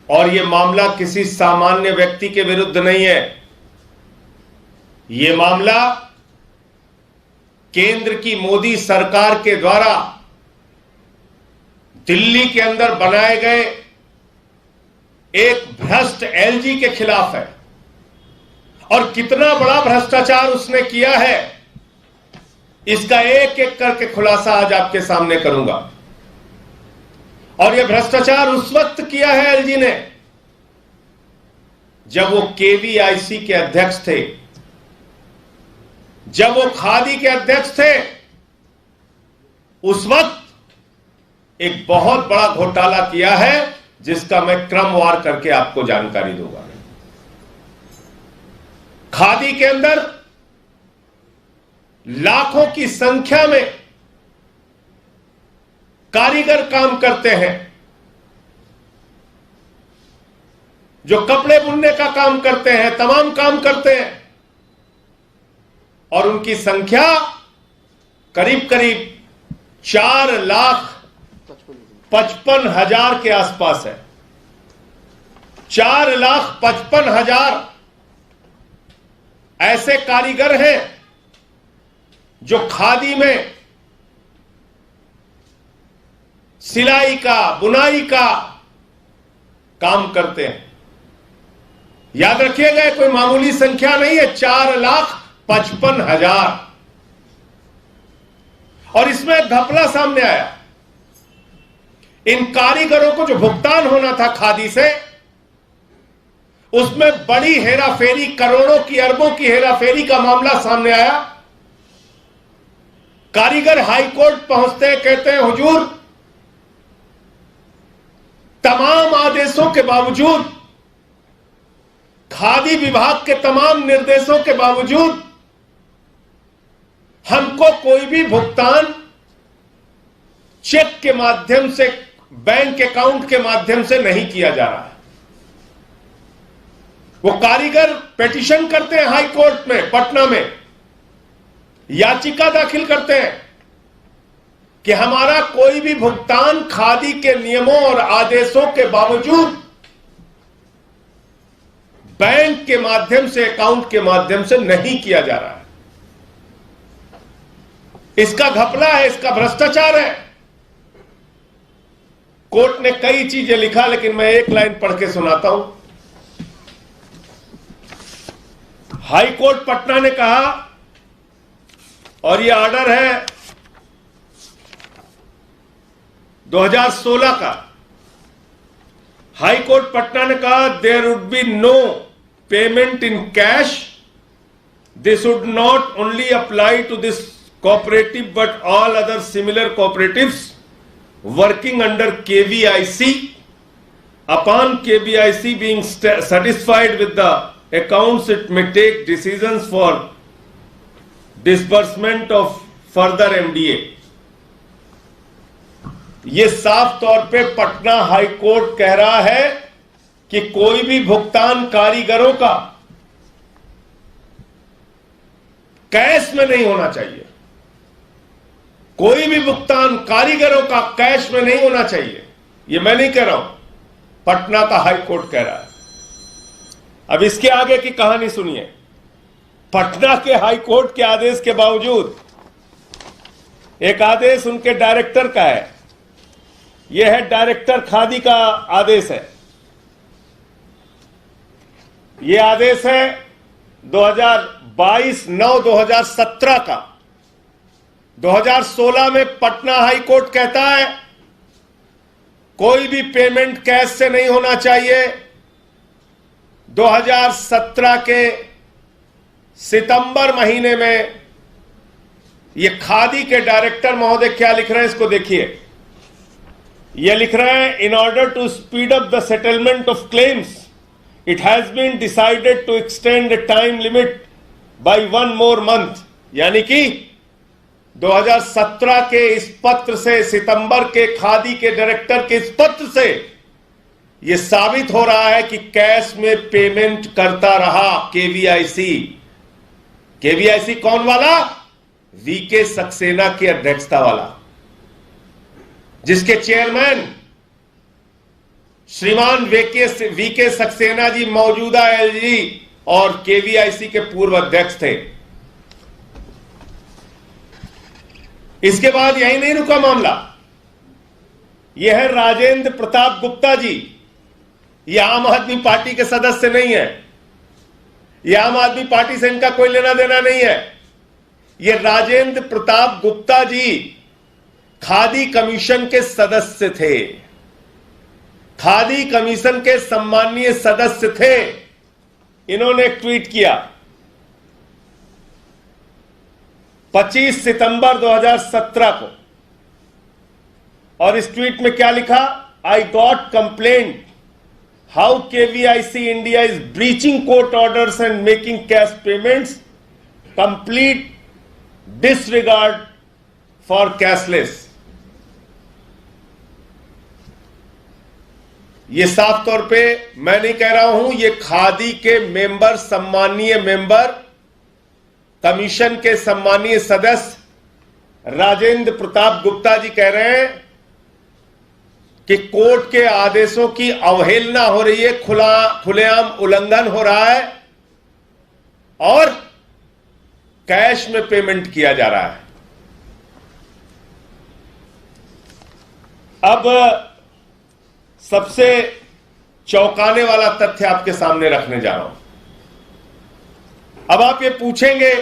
और यह मामला किसी सामान्य व्यक्ति के विरुद्ध नहीं है। यह मामला केंद्र की मोदी सरकार के द्वारा दिल्ली के अंदर बनाए गए एक भ्रष्ट एलजी के खिलाफ है। और कितना बड़ा भ्रष्टाचार उसने किया है, इसका एक एक करके खुलासा आज आपके सामने करूंगा। और यह भ्रष्टाचार उस वक्त किया है एलजी ने जब वो केवीआईसी के अध्यक्ष थे, जब वो खादी के अध्यक्ष थे। उस वक्त एक बहुत बड़ा घोटाला किया है जिसका मैं क्रमवार करके आपको जानकारी दूंगा। खादी के अंदर लाखों की संख्या में कारीगर काम करते हैं, जो कपड़े बुनने का काम करते हैं, तमाम काम करते हैं, और उनकी संख्या करीब करीब 4,55,000 के आसपास है। 4,55,000 ऐसे कारीगर हैं जो खादी में सिलाई का, बुनाई का काम करते हैं। याद रखिएगा, कोई मामूली संख्या नहीं है, 4,55,000। और इसमें एक घपला सामने आया। इन कारीगरों को जो भुगतान होना था खादी से, उसमें बड़ी हेराफेरी, करोड़ों की, अरबों की हेराफेरी का मामला सामने आया। कारीगर हाईकोर्ट पहुंचते हैं, कहते हैं हुजूर, तमाम आदेशों के बावजूद, खादी विभाग के तमाम निर्देशों के बावजूद हमको कोई भी भुगतान चेक के माध्यम से, बैंक अकाउंट के माध्यम से नहीं किया जा रहा है। वो कारीगर पिटीशन करते हैं हाई कोर्ट में, पटना में याचिका दाखिल करते हैं कि हमारा कोई भी भुगतान खादी के नियमों और आदेशों के बावजूद बैंक के माध्यम से, अकाउंट के माध्यम से नहीं किया जा रहा है। इसका घपला है, इसका भ्रष्टाचार है। कोर्ट ने कई चीजें लिखा, लेकिन मैं एक लाइन पढ़ के सुनाता हूं। हाई कोर्ट पटना ने कहा, और यह ऑर्डर है 2016 का। हाई कोर्ट पटना ने कहा, there would be no payment in cash, this would not only apply to this cooperative but all other similar cooperatives working under KVIC. Upon KVIC being satisfied with the accounts, it may take decisions for disbursement of further MDA. ये साफ तौर पे Patna high court कह रहा है कि कोई भी भुगतान कारीगरों का कैश में नहीं होना चाहिए। कोई भी भुगतान कारीगरों का कैश में नहीं होना चाहिए। ये मैं नहीं कह रहा हूं, पटना का हाई कोर्ट कह रहा है। अब इसके आगे की कहानी सुनिए। पटना के हाई कोर्ट के आदेश के बावजूद, एक आदेश उनके डायरेक्टर का है, यह है डायरेक्टर खादी का आदेश है। यह आदेश है 2022/9/2017 का। 2016 में पटना हाई कोर्ट कहता है कोई भी पेमेंट कैश से नहीं होना चाहिए। 2017 के सितंबर महीने में ये खादी के डायरेक्टर महोदय क्या लिख रहे हैं, इसको देखिए। ये लिख रहे हैं, in order to speed up the settlement of claims it has been decided to extend the time limit by 1 more month। यानी कि 2017 के इस पत्र से, सितंबर के खादी के डायरेक्टर के इस पत्र से यह साबित हो रहा है कि कैश में पेमेंट करता रहा केवीआईसी। केवीआईसी कौन वाला? वीके सक्सेना की अध्यक्षता वाला, जिसके चेयरमैन श्रीमान वीके सक्सेना जी मौजूदा एलजी और केवीआईसी के पूर्व अध्यक्ष थे। इसके बाद यही नहीं रुका मामला। यह है राजेंद्र प्रताप गुप्ता जी। यह आम आदमी पार्टी के सदस्य नहीं है। यह आम आदमी पार्टी से इनका कोई लेना देना नहीं है। यह राजेंद्र प्रताप गुप्ता जी खादी कमीशन के सदस्य थे। खादी कमीशन के सम्माननीय सदस्य थे। इन्होंने एक ट्वीट किया 25 सितंबर 2017 को, और इस ट्वीट में क्या लिखा? I got complaint how KVIC India is breaching court orders and making cash payments, complete disregard for cashless. ये साफ तौर पे मैं नहीं कह रहा हूं, ये खादी के मेंबर, सम्मानीय मेंबर, कमीशन के सम्मानीय सदस्य राजेंद्र प्रताप गुप्ता जी कह रहे हैं कि कोर्ट के आदेशों की अवहेलना हो रही है, खुलेआम उल्लंघन हो रहा है और कैश में पेमेंट किया जा रहा है। अब सबसे चौंकाने वाला तथ्य आपके सामने रखने जा रहा हूं। अब आप ये पूछेंगे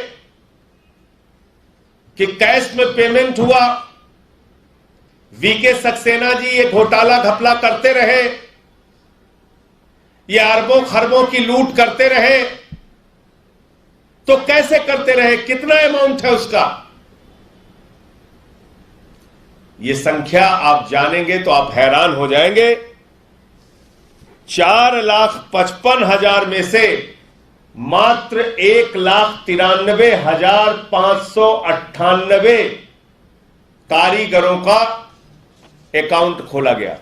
कि कैश में पेमेंट हुआ, वीके सक्सेना जी ये घोटाला घपला करते रहे, ये अरबों खरबों की लूट करते रहे, तो कैसे करते रहे, कितना अमाउंट है उसका? ये संख्या आप जानेंगे तो आप हैरान हो जाएंगे। 4,55,000 में से मात्र 1,93,598 कारीगरों का अकाउंट खोला गया।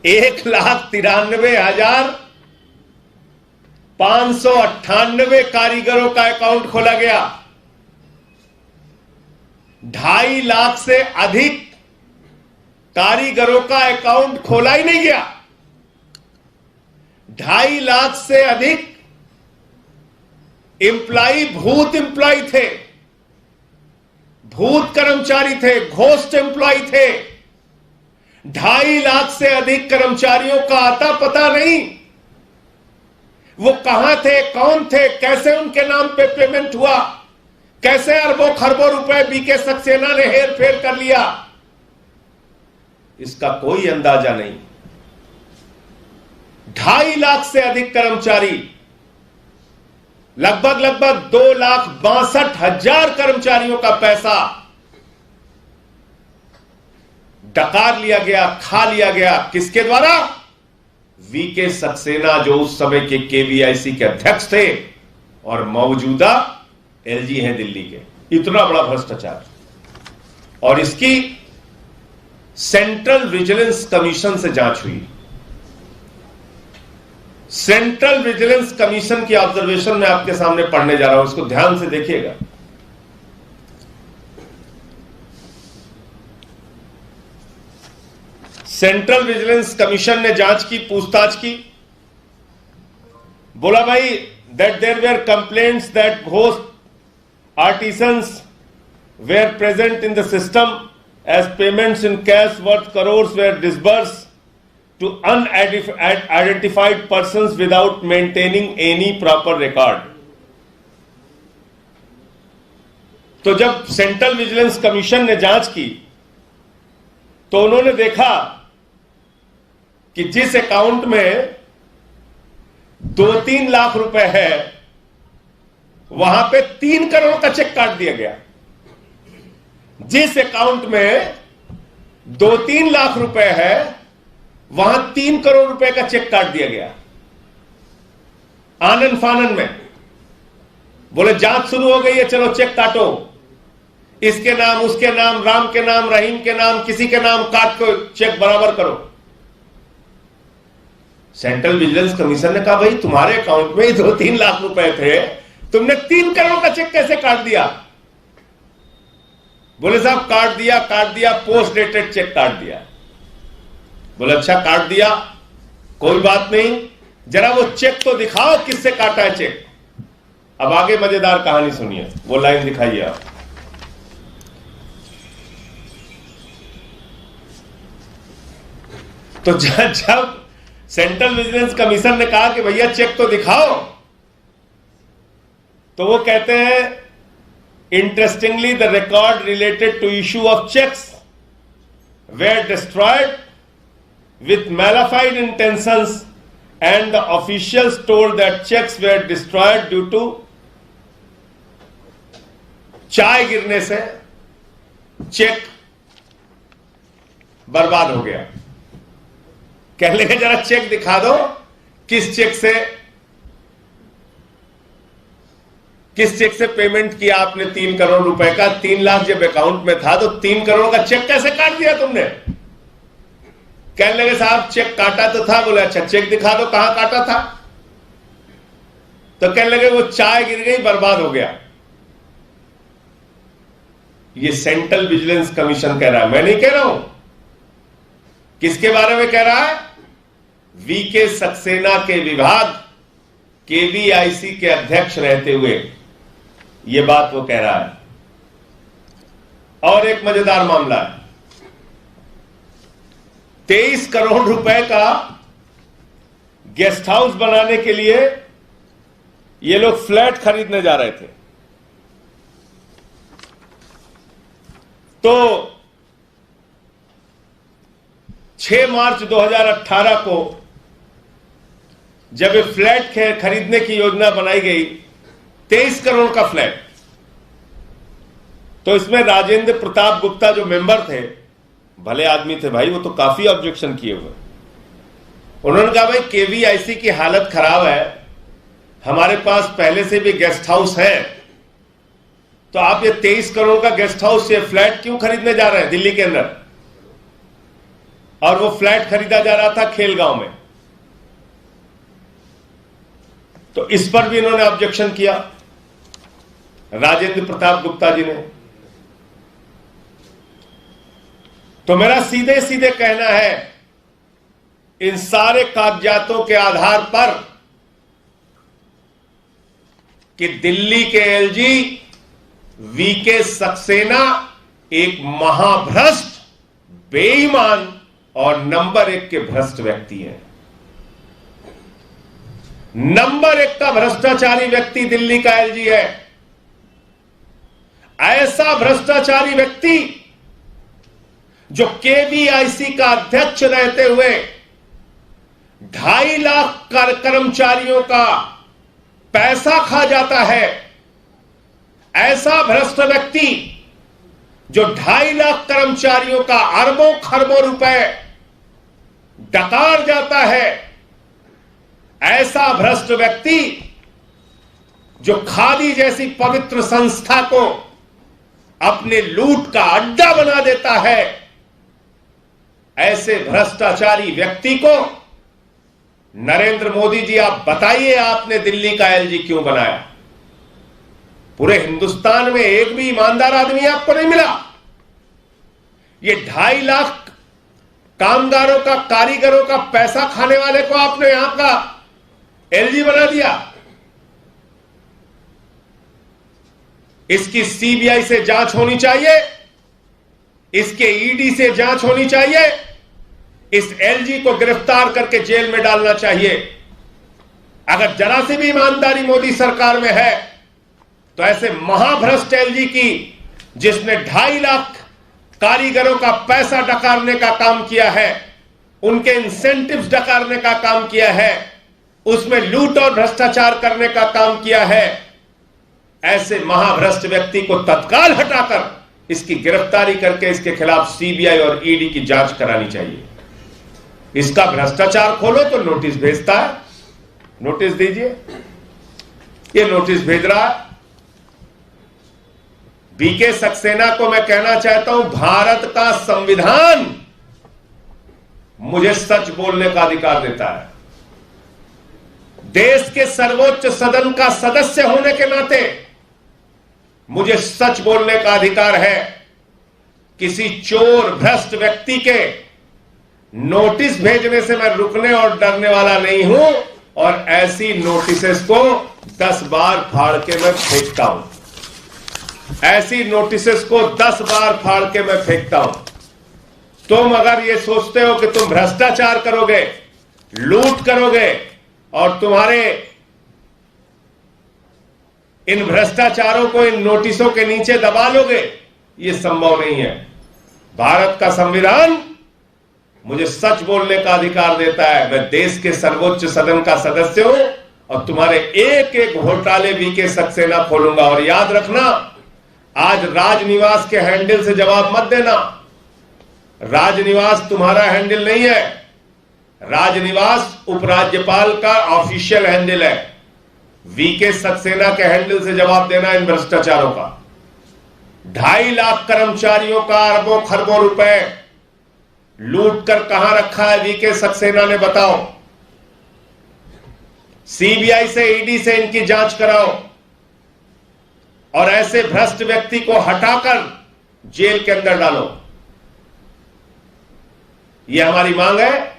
1,93,598 कारीगरों का अकाउंट खोला गया। 2.5 लाख से अधिक कारीगरों का अकाउंट खोला ही नहीं गया। 2.5 लाख से अधिक एम्प्लॉई भूत एम्प्लॉई थे, भूत कर्मचारी थे, घोस्ट एम्प्लॉई थे। 2.5 लाख से अधिक कर्मचारियों का आता पता नहीं, वो कहां थे, कौन थे, कैसे उनके नाम पे पेमेंट हुआ, कैसे अरबों खरबों रुपए वीके सक्सेना ने हेर फेर कर लिया, इसका कोई अंदाजा नहीं। 2.5 लाख से अधिक कर्मचारी, लगभग 2,62,000 कर्मचारियों का पैसा डकार लिया गया, खा लिया गया। किसके द्वारा? वीके सक्सेना, जो उस समय के केवीआईसी के अध्यक्ष थे और मौजूदा एलजी हैं दिल्ली के। इतना बड़ा भ्रष्टाचार। और इसकी सेंट्रल विजिलेंस कमीशन से जांच हुई। सेंट्रल विजिलेंस कमीशन की ऑब्जर्वेशन मैं आपके सामने पढ़ने जा रहा हूं, इसको ध्यान से देखिएगा। सेंट्रल विजिलेंस कमीशन ने जांच की, पूछताछ की। बोला भाई that there were complaints that ghost artisans were present in the system as payments in cash worth crores were disbursed to unidentified persons without maintaining any proper record. तो जब central vigilance commission ने जांच की तो उन्होंने देखा कि जिस अकाउंट में 2-3 लाख रुपए है, वहां पे 3 करोड़ का चेक काट दिया गया। जिस अकाउंट में 2-3 लाख रुपए है, वहां 3 करोड़ रुपए का चेक काट दिया गया। आनन फानन में बोले जांच शुरू हो गई है, चलो चेक काटो, इसके नाम, उसके नाम, राम के नाम, रहीम के नाम, किसी के नाम काट को चेक बराबर करो। सेंट्रल विजिलेंस कमीशन ने कहा भाई तुम्हारे अकाउंट में 2-3 लाख रुपए थे, तुमने 3 करोड़ का चेक कैसे काट दिया? बोले साहब काट दिया, पोस्ट डेटेड चेक काट दिया। बोले अच्छा काट दिया, कोई बात नहीं, जरा वो चेक तो दिखाओ किससे काटा है चेक। अब आगे मजेदार कहानी सुनिए, वो लाइन दिखाइए आप। तो जब सेंट्रल विजिलेंस कमीशन ने कहा कि भैया चेक तो दिखाओ, तो वो कहते हैं interestingly the record related to issue of cheques were destroyed with malified intentions and the officials told that checks were destroyed due to चाय गिरने से चेक बर्बाद हो गया। कहने लगे जरा चेक दिखा दो, किस चेक से पेमेंट किया आपने 3 करोड़ रुपए का। 3 लाख जब अकाउंट में था तो 3 करोड़ का चेक कैसे काट दिया तुमने। कहने लगे साहब चेक काटा तो था। बोले अच्छा चेक दिखा दो कहां काटा था। तो कहने लगे वो चाय गिर गई, बर्बाद हो गया। ये सेंट्रल विजिलेंस कमीशन कह रहा है, मैं नहीं कह रहा हूं। किसके बारे में कह रहा है? वीके सक्सेना के विभाग केवीआईसी के अध्यक्ष रहते हुए ये बात वो कह रहा है। और एक मजेदार मामला है, 23 करोड़ रुपए का गेस्ट हाउस बनाने के लिए ये लोग फ्लैट खरीदने जा रहे थे। तो 6 मार्च 2018 को जब ये फ्लैट खरीदने की योजना बनाई गई, 23 करोड़ का फ्लैट, तो इसमें राजेंद्र प्रताप गुप्ता जो मेंबर थे, भले आदमी थे भाई, वो तो काफी ऑब्जेक्शन किए हुए। उन्होंने कहा भाई केवीआईसी की हालत खराब है, हमारे पास पहले से भी गेस्ट हाउस है, तो आप ये 23 करोड़ का गेस्ट हाउस ये फ्लैट क्यों खरीदने जा रहे हैं दिल्ली के अंदर। और वो फ्लैट खरीदा जा रहा था खेलगांव में। तो इस पर भी इन्होंने ऑब्जेक्शन किया, राजेंद्र प्रताप गुप्ता जी ने। तो मेरा सीधे सीधे कहना है, इन सारे कागजातों के आधार पर कि दिल्ली के एलजी वीके सक्सेना एक महाभ्रष्ट, बेईमान और नंबर 1 के भ्रष्ट व्यक्ति हैं। नंबर 1 का भ्रष्टाचारी व्यक्ति दिल्ली का एलजी है। ऐसा भ्रष्टाचारी व्यक्ति जो केवीआईसी का अध्यक्ष रहते हुए 2.5 लाख कर्मचारियों का पैसा खा जाता है। ऐसा भ्रष्ट व्यक्ति जो 2.5 लाख कर्मचारियों का अरबों खरबों रुपए डकार जाता है। ऐसा भ्रष्ट व्यक्ति जो खादी जैसी पवित्र संस्था को अपने लूट का अड्डा बना देता है। ऐसे भ्रष्टाचारी व्यक्ति को नरेंद्र मोदी जी आप बताइए, आपने दिल्ली का एलजी क्यों बनाया। पूरे हिंदुस्तान में एक भी ईमानदार आदमी आपको नहीं मिला। ये 2.5 लाख कामगारों का, कारीगरों का पैसा खाने वाले को आपने यहां का एलजी बना दिया। इसकी सीबीआई से जांच होनी चाहिए, इसके ईडी से जांच होनी चाहिए, इस एलजी को गिरफ्तार करके जेल में डालना चाहिए। अगर जरा सी भी ईमानदारी मोदी सरकार में है तो ऐसे महाभ्रष्ट एलजी की, जिसने 2.5 लाख कारीगरों का पैसा डकारने का काम किया है, उनके इंसेंटिव्स डकारने का काम किया है, उसमें लूट और भ्रष्टाचार करने का काम किया है, ऐसे महाभ्रष्ट व्यक्ति को तत्काल हटाकर इसकी गिरफ्तारी करके इसके खिलाफ सीबीआई और ईडी की जांच करानी चाहिए। इसका भ्रष्टाचार खोलो तो नोटिस भेजता है, नोटिस दीजिए। ये नोटिस भेज रहा है। वीके सक्सेना को मैं कहना चाहता हूं, भारत का संविधान मुझे सच बोलने का अधिकार देता है। देश के सर्वोच्च सदन का सदस्य होने के नाते मुझे सच बोलने का अधिकार है। किसी चोर भ्रष्ट व्यक्ति के नोटिस भेजने से मैं रुकने और डरने वाला नहीं हूं, और ऐसी नोटिसेस को 10 बार फाड़ के मैं फेंकता हूं। ऐसी नोटिसेस को 10 बार फाड़ के मैं फेंकता हूं। तुम अगर ये सोचते हो कि तुम भ्रष्टाचार करोगे, लूट करोगे और तुम्हारे इन भ्रष्टाचारों को इन नोटिसों के नीचे दबा लोगे, ये संभव नहीं है। भारत का संविधान मुझे सच बोलने का अधिकार देता है। मैं देश के सर्वोच्च सदन का सदस्य हूं और तुम्हारे एक एक घोटाले वीके सक्सेना खोलूंगा। और याद रखना, आज राजनिवास के हैंडल से जवाब मत देना। राजनिवास तुम्हारा हैंडल नहीं है। राजनिवास उपराज्यपाल का ऑफिशियल हैंडल है। वीके सक्सेना के हैंडल से जवाब देना इन भ्रष्टाचारों का। 2.5 लाख कर्मचारियों का अरबों खरबों रुपए लूट कर कहां रखा है वीके सक्सेना ने, बताओ। सीबीआई से, ईडी से इनकी जांच कराओ और ऐसे भ्रष्ट व्यक्ति को हटाकर जेल के अंदर डालो। यह हमारी मांग है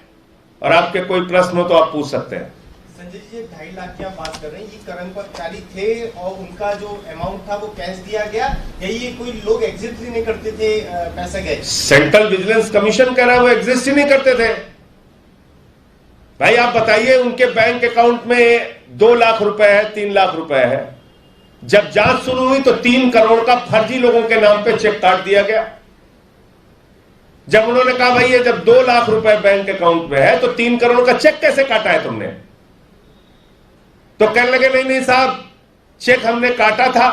और आपके कोई प्रश्न हो तो आप पूछ सकते हैं। संजय जी, 2.5 लाख की आप बात कर रहे हैं, ये कर्मचारी थे और उनका जो अमाउंट था वो कैश दिया गया, या ये कोई लोग एग्जिस्ट ही नहीं करते थे, पैसा गए? सेंट्रल विजिलेंस कमीशन कह रहा है वो एग्जिस्ट ही नहीं करते थे। भाई आप बताइए, उनके बैंक अकाउंट में 2 लाख रुपए है, 3 लाख रुपए है। जब जांच शुरू हुई तो 3 करोड़ का फर्जी लोगों के नाम पे चेक काट दिया गया। जब उन्होंने कहा भाई ये जब 2 लाख रुपए बैंक अकाउंट में है तो 3 करोड़ का चेक कैसे काटा है तुमने, तो कहने लगे नहीं नहीं साहब, चेक हमने काटा था,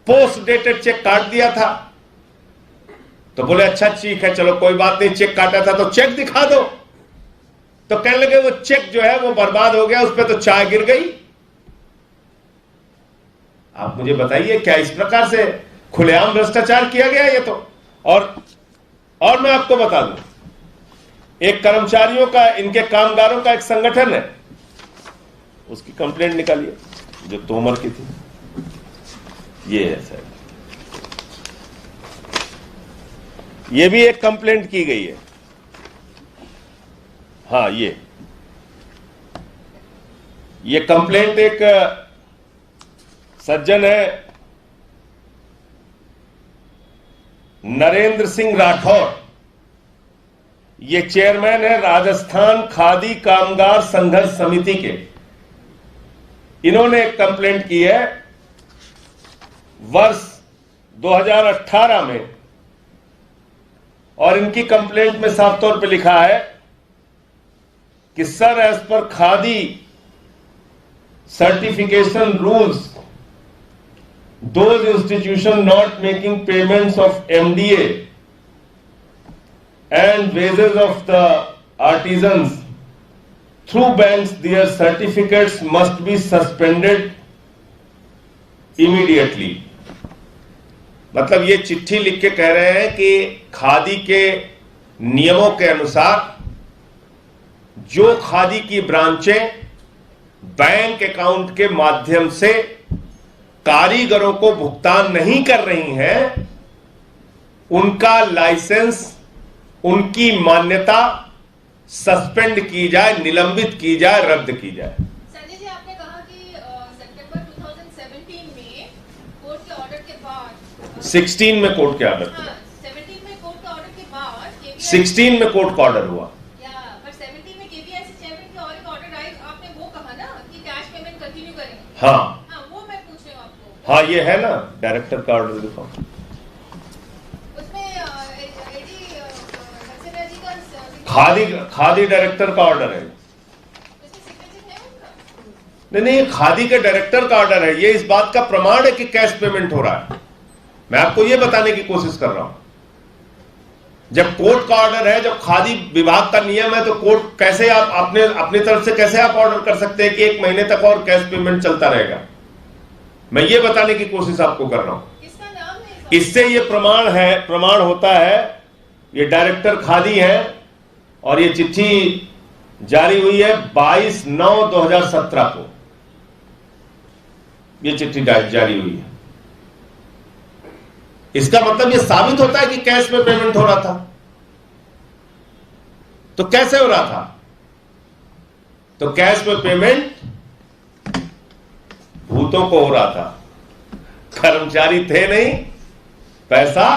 पोस्ट डेटेड चेक काट दिया था। तो बोले अच्छा ठीक है, चलो कोई बात नहीं, चेक काटा था तो चेक दिखा दो। तो कहने लगे वो चेक जो है वो बर्बाद हो गया, उस पर तो चाय गिर गई। आप मुझे बताइए, क्या इस प्रकार से खुलेआम भ्रष्टाचार किया गया ये तो? और मैं आपको बता दूं, एक कर्मचारियों का, इनके कामगारों का एक संगठन है, उसकी कंप्लेंट निकालिए जो तोमर की थी। ये है सर, ये भी एक कंप्लेंट की गई है। हाँ, ये कंप्लेंट एक सज्जन है नरेंद्र सिंह राठौर, ये चेयरमैन है राजस्थान खादी कामगार संघर्ष समिति के। इन्होंने एक कंप्लेंट की है वर्ष 2018 में, और इनकी कंप्लेंट में साफ तौर पे लिखा है कि sir, as per Khadi certification rules, those institutions not making payments of MDA and wages of the artisans through banks, their certificates must be suspended immediately। मतलब ये चिट्ठी लिख के कह रहे हैं कि खादी के नियमों के अनुसार जो खादी की ब्रांचें बैंक अकाउंट के माध्यम से कारीगरों को भुगतान नहीं कर रही हैं, उनका लाइसेंस, उनकी मान्यता सस्पेंड की जाए, निलंबित की जाए, रद्द की जाए। संजय जी, आपने कहा कि सितंबर 2017 में कोर्ट के ऑर्डर के बाद 16 में कोर्ट के ऑर्डर, 17 में कोर्ट का ऑर्डर के बाद 16 में कोर्ट का ऑर्डर हुआ, पर 17 में केवीआईसी चेयरमैन की और एक ऑर्डर आई, आपने वो कहा ना कि कैश पेमेंट कंटिन्यू करेंगे। हाँ वो मैं पूछ रही हूँ आपको। हाँ, ये है ना डायरेक्टर का ऑर्डर, दिखाओ। उसमें एडी सक्सेना जी का खादी डायरेक्टर का ऑर्डर है। उसमें सिग्नेचर है उनका? नहीं, खादी के डायरेक्टर का ऑर्डर है। ये इस बात का प्रमाण है कि कैश पेमेंट हो रहा है। मैं आपको ये बताने की कोशिश कर रहा हूं, जब कोर्ट का ऑर्डर है, जब खादी विभाग का नियम है, तो कोर्ट कैसे आप अपनी तरफ से कैसे आप ऑर्डर कर सकते हैं कि 1 महीने तक और कैश पेमेंट चलता रहेगा? मैं ये बताने की कोशिश आपको कर रहा हूं। किसका नाम है? इससे ये प्रमाण होता है। ये डायरेक्टर खादी है और ये चिट्ठी जारी हुई है 22/9/2017 को। ये चिट्ठी जारी हुई है। इसका मतलब ये साबित होता है कि कैश में पेमेंट हो रहा था। तो कैसे हो रहा था? तो कैश में पेमेंट भूतों को हो रहा था, कर्मचारी थे नहीं, पैसा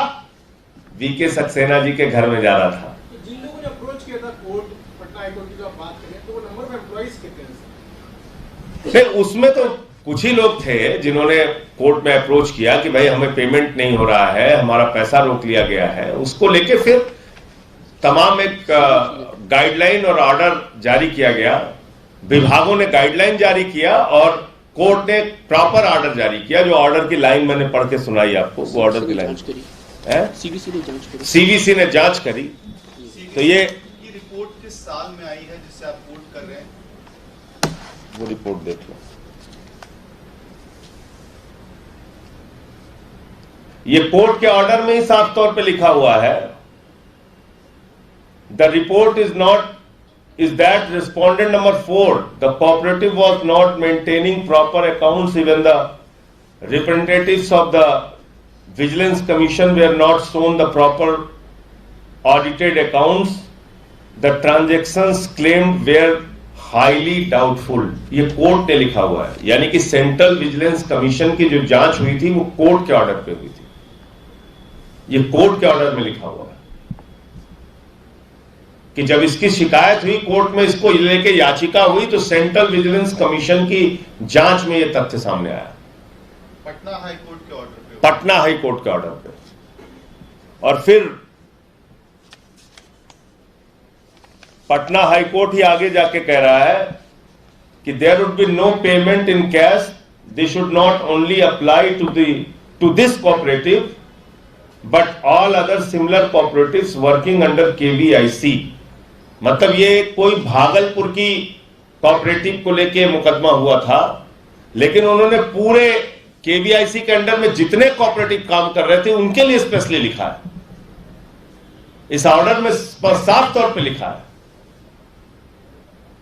वीके सक्सेना जी के घर में जा रहा था। जिन लोगों ने अप्रोच किया था कोर्ट, पटना हाईकोर्ट की जो आप बात करें, तो वो नंबर ऑफ एम्प्लॉइज कितने हैं? नहीं, उसमें तो कुछ ही लोग थे जिन्होंने कोर्ट में अप्रोच किया कि भाई हमें पेमेंट नहीं हो रहा है, हमारा पैसा रोक लिया गया है। उसको लेके फिर तमाम एक गाइडलाइन और ऑर्डर जारी किया गया, विभागों ने गाइडलाइन जारी किया और कोर्ट ने प्रॉपर ऑर्डर जारी किया। जो ऑर्डर की लाइन मैंने पढ़ के सुनाई आपको, वो ऑर्डर की लाइन है, सीवीसी ने जांच करी। तो ये रिपोर्ट किस साल में आई है जिससे आप कोट कर रहे हैं? वो रिपोर्ट देख लो। ये कोर्ट के ऑर्डर में ही साफ तौर पे लिखा हुआ है, the report is that respondent number 4, the cooperative was not maintaining proper accounts, even the representatives of the Vigilance Commission were not shown the proper audited accounts, the transactions claimed were highly doubtful। ये court ने लिखा हुआ है, यानी कि central vigilance commission की जो जांच हुई थी वो कोर्ट के ऑर्डर पे हुई थी। ये कोर्ट के ऑर्डर में लिखा हुआ है कि जब इसकी शिकायत हुई कोर्ट में, इसको लेके याचिका हुई, तो सेंट्रल विजिलेंस कमीशन की जांच में यह तथ्य सामने आया, पटना हाई कोर्ट के ऑर्डर पे। पटना हाई कोर्ट के ऑर्डर पे। और फिर पटना हाई कोर्ट ही आगे जाके कह रहा है कि there would be no payment in cash, this should not only apply to this cooperative but all other similar cooperatives working under KVIC. मतलब ये कोई भागलपुर की कोऑपरेटिव को लेके मुकदमा हुआ था, लेकिन उन्होंने पूरे केवीआईसी के अंडर में जितने कोऑपरेटिव काम कर रहे थे उनके लिए स्पेशली लिखा है। इस ऑर्डर में साफ तौर पे लिखा है।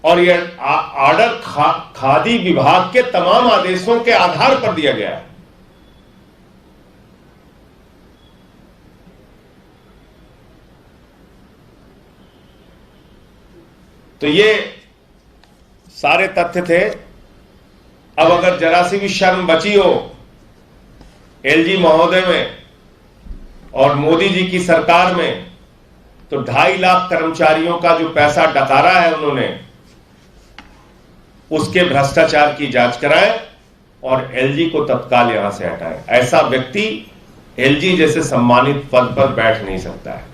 और यह ऑर्डर खादी विभाग के तमाम आदेशों के आधार पर दिया गया है। तो ये सारे तथ्य थे। अब अगर जरा सी भी शर्म बची हो एलजी महोदय में और मोदी जी की सरकार में, तो 2.5 लाख कर्मचारियों का जो पैसा डकारा है उन्होंने, उसके भ्रष्टाचार की जांच कराएं और एलजी को तत्काल यहां से हटाएं। ऐसा व्यक्ति एलजी जैसे सम्मानित पद पर बैठ नहीं सकता है।